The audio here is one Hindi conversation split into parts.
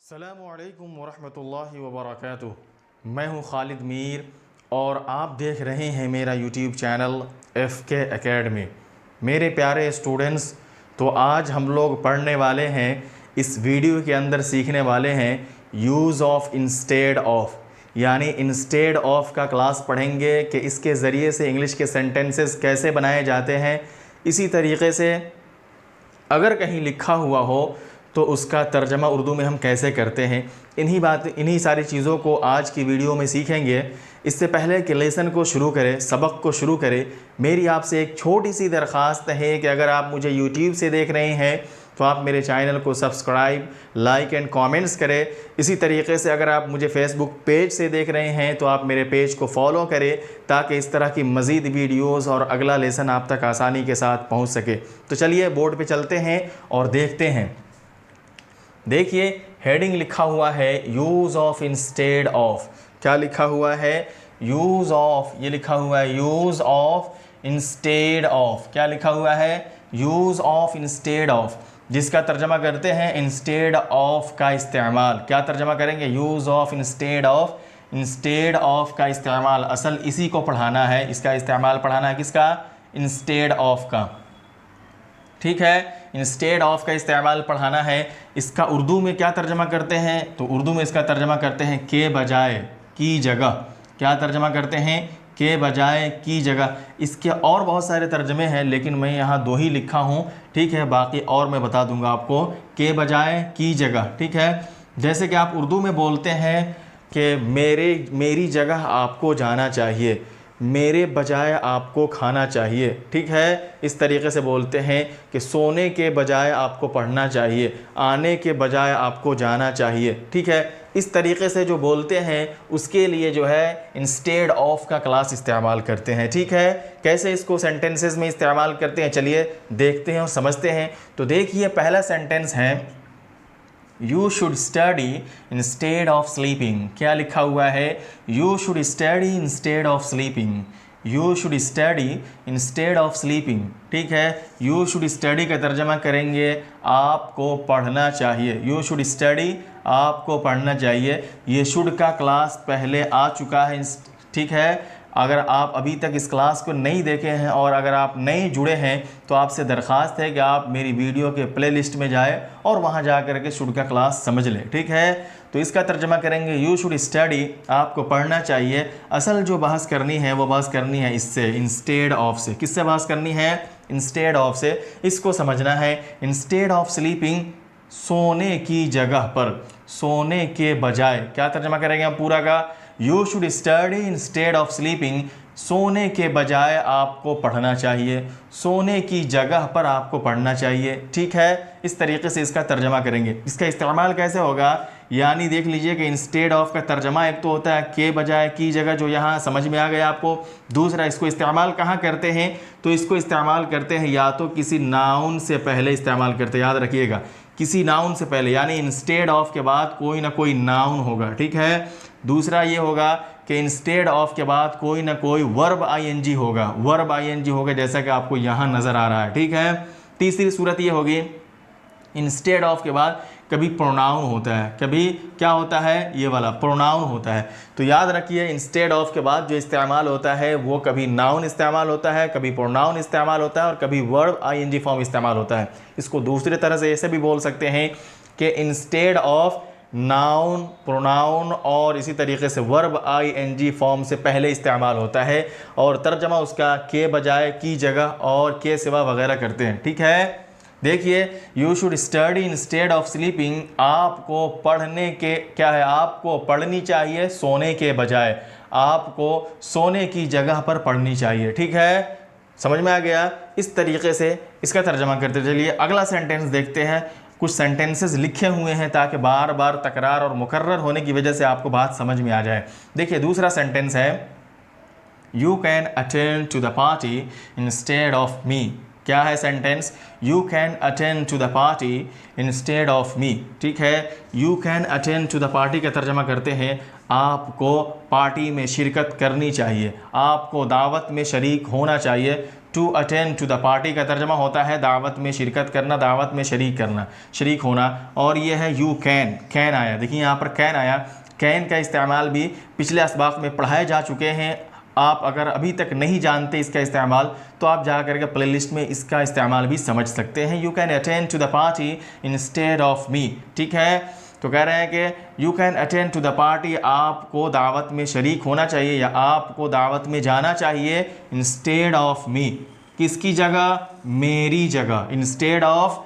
अस्सलामुअलैकुम वरहमतुल्लाहि वबरकातुहू। मैं हूं खालिद मीर और आप देख रहे हैं मेरा यूट्यूब चैनल FK एकेडमी। मेरे प्यारे स्टूडेंट्स, तो आज हम लोग पढ़ने वाले हैं, इस वीडियो के अंदर सीखने वाले हैं यूज़ ऑफ इंस्टेड ऑफ, यानी इंस्टेड ऑफ का क्लास पढ़ेंगे कि इसके ज़रिए से इंग्लिश के सेंटेंसेस कैसे बनाए जाते हैं। इसी तरीके से अगर कहीं लिखा हुआ हो तो उसका तर्जमा उर्दू में हम कैसे करते हैं, इन्हीं सारी चीज़ों को आज की वीडियो में सीखेंगे। इससे पहले कि लेसन को शुरू करें, सबक को शुरू करें, मेरी आपसे एक छोटी सी दरख्वास्त है कि अगर आप मुझे यूट्यूब से देख रहे हैं तो आप मेरे चैनल को सब्सक्राइब, लाइक एंड कमेंट्स करें। इसी तरीके से अगर आप मुझे फेसबुक पेज से देख रहे हैं तो आप मेरे पेज को फॉलो करें ताकि इस तरह की मज़ीद वीडियोस और अगला लेसन आप तक आसानी के साथ पहुंच सके। तो चलिए बोर्ड पे चलते हैं और देखते हैं। देखिए, हेडिंग लिखा हुआ है यूज़ ऑफ इंस्टेड ऑफ। क्या लिखा हुआ है? Use of. ये लिखा हुआ है यूज़ ऑफ इंस्टेड ऑफ। क्या लिखा हुआ है? यूज़ ऑफ इंस्टेड ऑफ, जिसका तर्जमा करते हैं इंस्टेड ऑफ का इस्तेमाल। क्या तर्जमा करेंगे? Use of instead of, instead of का इस्तेमाल। असल इसी को पढ़ाना है, इसका इस्तेमाल पढ़ाना है। किसका? इंस्टेड ऑफ का। ठीक है, इंस्टेड ऑफ का इस्तेमाल पढ़ाना है। इसका उर्दू में क्या तर्जमा करते हैं? तो उर्दू में इसका तर्जमा करते हैं के बजाय, की जगह। क्या तर्जमा करते हैं? के बजाय, की जगह। इसके और बहुत सारे तर्जमे हैं लेकिन मैं यहाँ दो ही लिखा हूँ। ठीक है, बाकी और मैं बता दूंगा आपको। के बजाय, की जगह। ठीक है, जैसे कि आप उर्दू में बोलते हैं कि मेरी जगह आपको जाना चाहिए, मेरे बजाय आपको खाना चाहिए। ठीक है, इस तरीके से बोलते हैं कि सोने के बजाय आपको पढ़ना चाहिए, आने के बजाय आपको जाना चाहिए। ठीक है, इस तरीके से जो बोलते हैं उसके लिए जो है इंस्टेड ऑफ का क्लास इस्तेमाल करते हैं। ठीक है, कैसे इसको सेंटेंसेस में इस्तेमाल करते हैं चलिए देखते हैं और समझते हैं। तो देखिए, पहला सेंटेंस है You should study instead of sleeping। क्या लिखा हुआ है? You should study instead of sleeping। You should study instead of sleeping। ठीक है, You should study का तर्जमा करेंगे आपको पढ़ना चाहिए। You should study, आपको पढ़ना चाहिए। ये should का क्लास पहले आ चुका है। ठीक है, अगर आप अभी तक इस क्लास को नहीं देखे हैं और अगर आप नहीं जुड़े हैं तो आपसे दरख्वास्त है कि आप मेरी वीडियो के प्लेलिस्ट में जाएं और वहां जा कर के शुड का क्लास समझ लें। ठीक है, तो इसका तर्जमा करेंगे यू शुड स्टडी, आपको पढ़ना चाहिए। असल जो बहस करनी है वो बहस करनी है इससे, इंस्टेड ऑफ से। किससे बहस करनी है? इंस्टेड ऑफ से। इसको समझना है। इंस्टेड ऑफ स्लीपिंग, सोने की जगह पर, सोने के बजाय। क्या तर्जमा करेंगे हम पूरा का? You should study instead of sleeping, सोने के बजाय आपको पढ़ना चाहिए, सोने की जगह पर आपको पढ़ना चाहिए। ठीक है, इस तरीके से इसका तर्जमा करेंगे। इसका इस्तेमाल कैसे होगा? यानी देख लीजिए कि इंस्टेड ऑफ का तर्जमा एक तो होता है के बजाय, की जगह, जो यहाँ समझ में आ गया आपको। दूसरा, इसको इस्तेमाल कहाँ करते हैं? तो इसको इस्तेमाल करते हैं या तो किसी नाउन से पहले इस्तेमाल करते हैं, याद रखिएगा, किसी नाउन से पहले, यानी इंस्टेड ऑफ के बाद कोई ना कोई नाउन होगा। ठीक है, दूसरा ये होगा कि इंस्टेड ऑफ के बाद कोई ना कोई वर्ब ING होगा, वर्ब ING होगा, जैसा कि आपको यहाँ नज़र आ रहा है। ठीक है, तीसरी सूरत ये होगी, इंस्टेड ऑफ के बाद कभी प्रोनाउन होता है, कभी क्या होता है? ये वाला प्रोनाउन होता है। तो याद रखिए, इंस्टेड ऑफ के बाद जो इस्तेमाल होता है वो कभी नाउन इस्तेमाल होता है, कभी प्रोनाउन इस्तेमाल होता है और कभी वर्ब ING फॉर्म इस्तेमाल होता है। इसको दूसरी तरह से ऐसे भी बोल सकते हैं कि इंस्टेड ऑफ नाउन, प्रोनाउन और इसी तरीके से वर्ब ING फॉर्म से पहले इस्तेमाल होता है और तर्जमा उसका के बजाय, की जगह और के सिवा वगैरह करते हैं। ठीक है, देखिए, you should study instead of sleeping, आपको पढ़ने के, क्या है? आपको पढ़नी चाहिए सोने के बजाय, आपको सोने की जगह पर पढ़नी चाहिए। ठीक है, समझ में आ गया? इस तरीके से इसका तर्जमा करते चलिए। अगला सेंटेंस देखते हैं। कुछ सेंटेंसेस लिखे हुए हैं ताकि बार बार तकरार और मुकर्रर होने की वजह से आपको बात समझ में आ जाए। देखिए, दूसरा सेंटेंस है you can attend to the party instead of me. क्या है sentence? You can attend to the party instead of me. ठीक है, you can attend to the party का तर्जमा करते हैं आपको पार्टी में शिरकत करनी चाहिए, आपको दावत में शरीक होना चाहिए। To attend to the party का तर्जमा होता है दावत में शिरकत करना, दावत में शरीक करना, शरीक होना। और ये है यू कैन, कैन आया, देखिए यहाँ पर कैन आया। कैन का इस्तेमाल भी पिछले असबाक में पढ़ाए जा चुके हैं। आप अगर अभी तक नहीं जानते इसका इस्तेमाल तो आप जा करके प्लेलिस्ट में इसका इस्तेमाल भी समझ सकते हैं। You can attend to the party instead of me, ठीक है। तो कह रहे हैं कि you can attend to the party, आपको दावत में शरीक होना चाहिए या आपको दावत में जाना चाहिए इंस्टेड ऑफ मी, किसकी जगह, मेरी जगह, इंस्टेड ऑफ,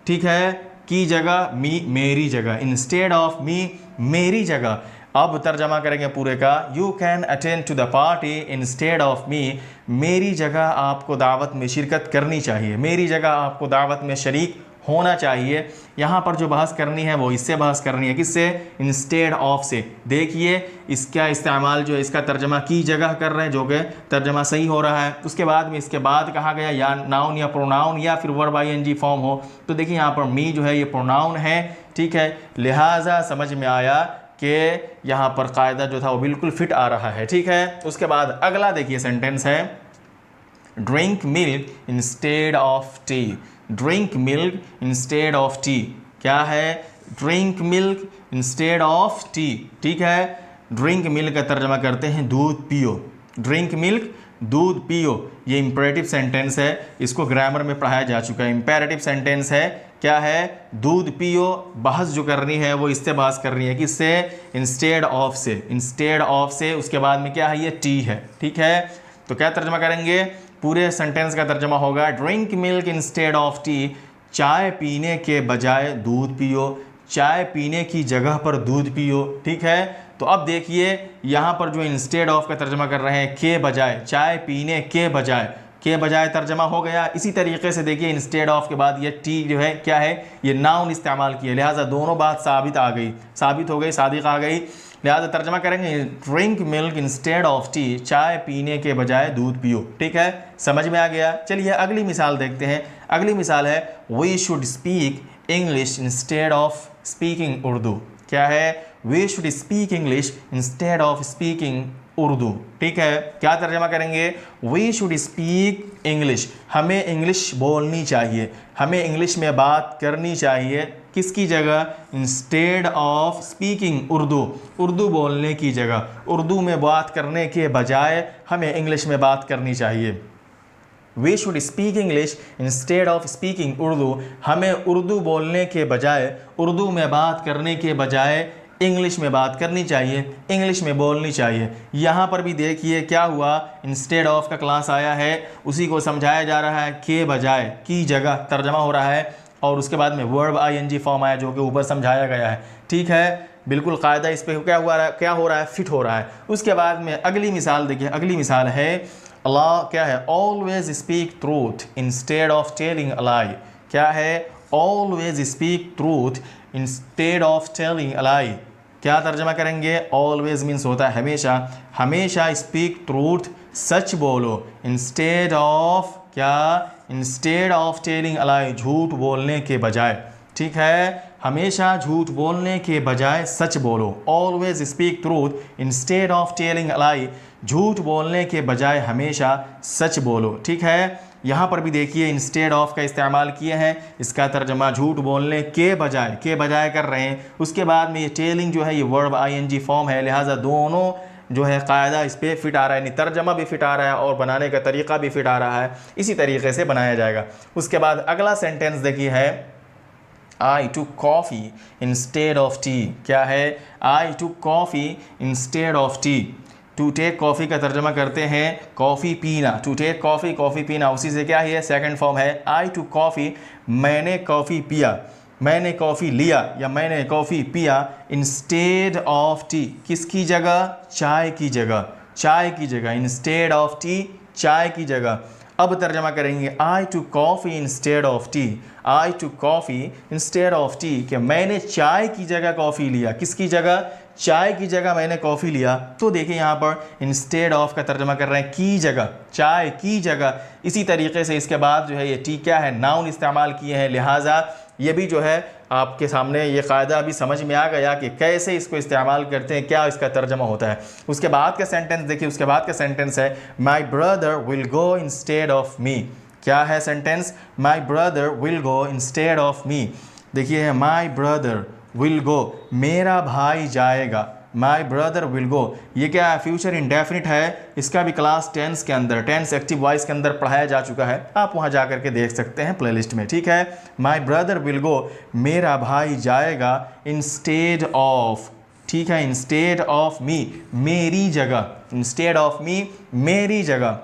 ठीक है, की जगह, मी, मेरी जगह, इंस्टेड ऑफ मी, मेरी जगह। अब तर्जमा करेंगे पूरे का, you can attend to the party instead of me, मेरी जगह आपको दावत में शिरकत करनी चाहिए, मेरी जगह आपको दावत में शरीक होना चाहिए। यहाँ पर जो बहस करनी है वो इससे बहस करनी है, किससे, इंस्टेड ऑफ से। देखिए इसका इस्तेमाल जो है, इसका तर्जमा की जगह कर रहे हैं, जो कि तर्जमा सही हो रहा है। उसके बाद में इसके बाद कहा गया या नाउन या प्रोनाउन या फिर वर्ब आईएनजी फॉर्म हो, तो देखिए यहाँ पर मी जो है ये प्रोनाउन है, ठीक है। लिहाजा समझ में आया कि यहाँ पर कायदा जो था वो बिल्कुल फिट आ रहा है, ठीक है। उसके बाद अगला देखिए सेंटेंस है, drink milk instead of T, drink milk instead of tea, क्या है, drink milk instead of T, ठीक है। ड्रिंक मिल्क का तर्जमा करते हैं दूध पियो, ड्रिंक मिल्क दूध पियो, ये इंपेरेटिव सेंटेंस है, इसको ग्रामर में पढ़ाया जा चुका है। इंपेरेटिव सेंटेंस है, क्या है, दूध पियो। बहस जो करनी है वो इससे बहस करनी है, किससे, इंस्टेड ऑफ से, इंस्टेड ऑफ से। उसके बाद में क्या है, ये टी है, ठीक है। तो क्या तर्जमा करेंगे, पूरे सेंटेंस का तर्जमा होगा, drink milk instead of T, चाय पीने के बजाय दूध पियो, चाय पीने की जगह पर दूध पियो, ठीक है। तो अब देखिए यहाँ पर जो इंस्टेड ऑफ का तर्जमा कर रहे हैं, के बजाय, चाय पीने के बजाय तर्जमा हो गया। इसी तरीके से देखिए इंस्टेड ऑफ के बाद ये टी जो है क्या है, ये नाउन इस्तेमाल किया, लिहाजा दोनों बात साबित हो गई, सादिक आ गई। लिहाजा तर्जमा करेंगे drink milk instead of T, चाय पीने के बजाय दूध पियो, ठीक है। समझ में आ गया। चलिए अगली मिसाल देखते हैं। अगली मिसाल है, we should speak English instead of speaking Urdu, क्या है, we should speak English instead of speaking Urdu, ठीक है। क्या तर्जमा करेंगे, वी शुड स्पीक इंग्लिश, हमें इंग्लिश बोलनी चाहिए, हमें इंग्लिश में बात करनी चाहिए, किसकी जगह, instead of speaking Urdu, Urdu बोलने की जगह, उर्दू में बात करने के बजाय हमें इंग्लिश में बात करनी चाहिए। We should speak English instead of speaking Urdu, हमें उर्दू बोलने के बजाय, उर्दू में बात करने के बजाय इंग्लिश में बात करनी चाहिए, इंग्लिश में बोलनी चाहिए। यहाँ पर भी देखिए क्या हुआ, इंस्टेड ऑफ का क्लास आया है, उसी को समझाया जा रहा है, के बजाय, की जगह तर्जमा हो रहा है, और उसके बाद में वर्ब आईएनजी फॉर्म आया जो कि ऊपर समझाया गया है, ठीक है। बिल्कुल कायदा इस पर क्या हो रहा है, फिट हो रहा है। उसके बाद में अगली मिसाल देखिए, अगली मिसाल है, अल्लाह क्या है, always speak truth instead of telling a lie, क्या है, always speak truth instead of telling a lie. क्या तर्जमा करेंगे, ऑलवेज मीन्स होता है हमेशा, हमेशा स्पीक ट्रूथ सच बोलो, इंस्टेड ऑफ क्या, instead of telling a lie, झूठ बोलने के बजाय, ठीक है। हमेशा झूठ बोलने के बजाय सच बोलो, always speak truth instead of telling a lie, झूठ बोलने के बजाय हमेशा सच बोलो, ठीक है। यहाँ पर भी देखिए इंस्टेड ऑफ का इस्तेमाल किए हैं, इसका तर्जमा झूठ बोलने के बजाय कर रहे हैं। उसके बाद में ये टेलिंग जो है ये वर्ब आईएनजी फॉर्म है, लिहाजा दोनों जो है कायदा इस पर फिट आ रहा है, यानी तर्जमा भी फिट आ रहा है और बनाने का तरीका भी फिट आ रहा है, इसी तरीके से बनाया जाएगा। उसके बाद अगला सेंटेंस देखिए है, I took coffee instead of tea, क्या है, I took coffee instead of tea. To take coffee का तर्जमा करते हैं कॉफ़ी पीना, टू टेक कॉफ़ी, कॉफ़ी पीना, उसी से क्या है, सेकंड फॉर्म है। आई टुक कॉफ़ी, मैंने कॉफ़ी पिया, मैंने कॉफ़ी लिया या मैंने कॉफ़ी पिया, इंस्टेड ऑफ टी, किसकी जगह, चाय की जगह, चाय की जगह, इंस्टेड ऑफ टी, चाय की जगह। अब तर्जमा करेंगे I took coffee instead of tea, I took coffee instead of tea, कि मैंने चाय की जगह कॉफ़ी लिया, किसकी जगह, चाय की जगह मैंने कॉफ़ी लिया। तो देखिए यहाँ पर इंस्टेड ऑफ का तर्जमा कर रहे हैं की जगह, चाय की जगह। इसी तरीके से इसके बाद जो है ये टी क्या है, नाउन इस्तेमाल किए हैं, लिहाजा ये भी जो है आपके सामने ये कायदा अभी समझ में आ गया कि कैसे इसको इस्तेमाल करते हैं, क्या इसका तर्जमा होता है। उसके बाद का सेंटेंस देखिए, उसके बाद का सेंटेंस है my brother will go instead of me. क्या है sentence? My brother will go instead of मी। देखिए माई ब्रदर विल गो, मेरा भाई जाएगा। माई ब्रदर विल गो, ये क्या है? फ्यूचर इंडेफिनिट है। इसका भी क्लास टेंस के अंदर, टेंस एक्टिव वॉइस के अंदर पढ़ाया जा चुका है, आप वहाँ जा करके देख सकते हैं प्लेलिस्ट में, ठीक है। माई ब्रदर विल गो, मेरा भाई जाएगा, इंस्टेड ऑफ, ठीक है, इंस्टेड ऑफ मी, मेरी जगह, इंस्टेड ऑफ मी, मेरी जगह।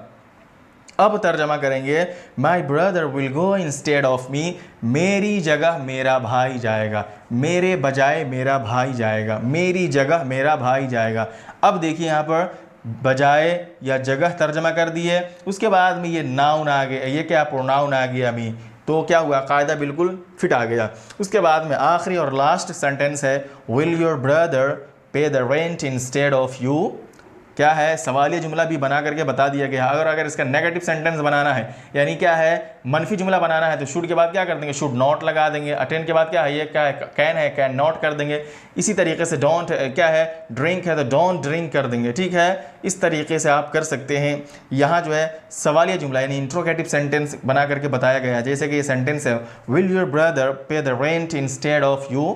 अब तर्जमा करेंगे my brother will go instead of me, मेरी जगह मेरा भाई जाएगा, मेरे बजाय मेरा भाई जाएगा, मेरी जगह मेरा भाई जाएगा। अब देखिए यहाँ पर बजाय या जगह तर्जमा कर दिए, उसके बाद में ये नाउन आ गया, ये क्या प्रोनाउन आ गया मी, तो क्या हुआ? कायदा बिल्कुल फिट आ गया। उसके बाद में आखिरी और लास्ट सेंटेंस है विल योर ब्रदर पे the rent instead of you. क्या है? सवालिया जुमला भी बना करके बता दिया गया। अगर इसका नेगेटिव सेंटेंस बनाना है, यानी क्या है, मनफी जुमला बनाना है, तो शुड के बाद क्या कर देंगे? शुड नॉट लगा देंगे। अटेंड के बाद क्या है? ये क्या है? कैन है, कैन नॉट कर देंगे। इसी तरीके से डोंट क्या है? ड्रिंक है तो डोंट ड्रिंक कर देंगे, ठीक है। इस तरीके से आप कर सकते हैं। यहाँ जो है सवालिया जुमला यानी इंट्रोगेटिव सेंटेंस बना करके बताया गया है। जैसे कि ये सेंटेंस है विल योर ब्रदर पे the rent instead of you.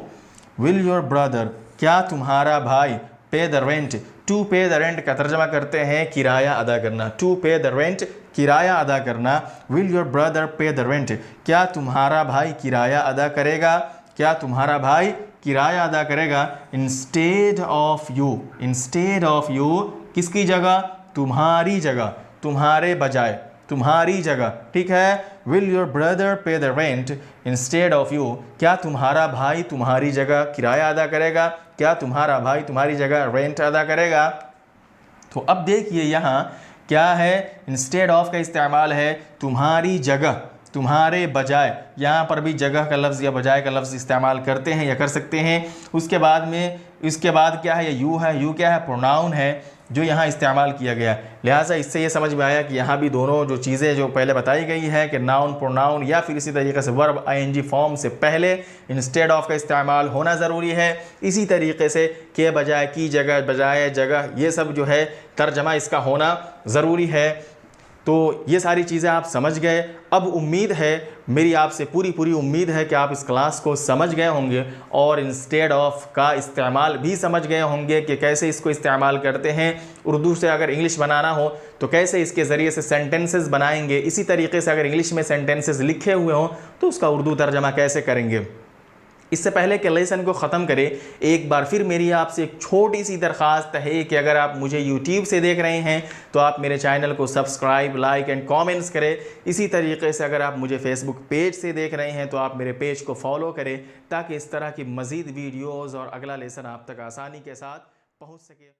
Will your brother, क्या तुम्हारा भाई, पे द रेंट, टू पे द रेंट का तर्जमा करते हैं किराया अदा करना, टू पे द रेंट, किराया अदा करना। विल योर ब्रदर पे द रेंट, क्या तुम्हारा भाई किराया अदा करेगा, क्या तुम्हारा भाई किराया अदा करेगा, instead of you, instead of you, किसकी जगह? तुम्हारी जगह, तुम्हारे बजाय, तुम्हारी जगह, ठीक है। विल योर ब्रदर पे the rent instead of you, क्या तुम्हारा भाई तुम्हारी जगह किराया अदा करेगा, क्या तुम्हारा भाई तुम्हारी जगह रेंट अदा करेगा। तो अब देखिए यहाँ क्या है, इंस्टेड ऑफ का इस्तेमाल है तुम्हारी जगह, तुम्हारे बजाय। यहाँ पर भी जगह का लफ्ज़ या बजाय का लफ्ज़ इस्तेमाल करते हैं या कर सकते हैं। उसके बाद में, इसके बाद क्या है? ये यू है, यू क्या है? प्रोनाउन है जो यहाँ इस्तेमाल किया गया। लिहाजा इससे ये समझ में आया कि यहाँ भी दोनों जो चीज़ें जो पहले बताई गई है कि नाउन प्रोनाउन या फिर इसी तरीके से वर्ब आईएनजी फॉर्म से पहले इंस्टेड ऑफ का इस्तेमाल होना ज़रूरी है। इसी तरीके से के बजाय, की जगह, बजाय जगह, ये सब जो है तर्जमा इसका होना ज़रूरी है। तो ये सारी चीज़ें आप समझ गए। अब उम्मीद है, मेरी आपसे पूरी उम्मीद है कि आप इस क्लास को समझ गए होंगे और इंस्टेड ऑफ का इस्तेमाल भी समझ गए होंगे कि कैसे इसको इस्तेमाल करते हैं। उर्दू से अगर इंग्लिश बनाना हो तो कैसे इसके ज़रिए से सेंटेंसेस बनाएंगे, इसी तरीके से अगर इंग्लिश में सेंटेंसेस लिखे हुए हों तो उसका उर्दू तर्जमा कैसे करेंगे। इससे पहले कि लेसन को ख़त्म करें, एक बार फिर मेरी आपसे एक छोटी सी दरख्वास्त है कि अगर आप मुझे YouTube से देख रहे हैं तो आप मेरे चैनल को सब्सक्राइब, लाइक एंड कमेंट्स करें। इसी तरीके से अगर आप मुझे फेसबुक पेज से देख रहे हैं तो आप मेरे पेज को फॉलो करें ताकि इस तरह की मज़ीद वीडियोज़ और अगला लेसन आप तक आसानी के साथ पहुँच सके।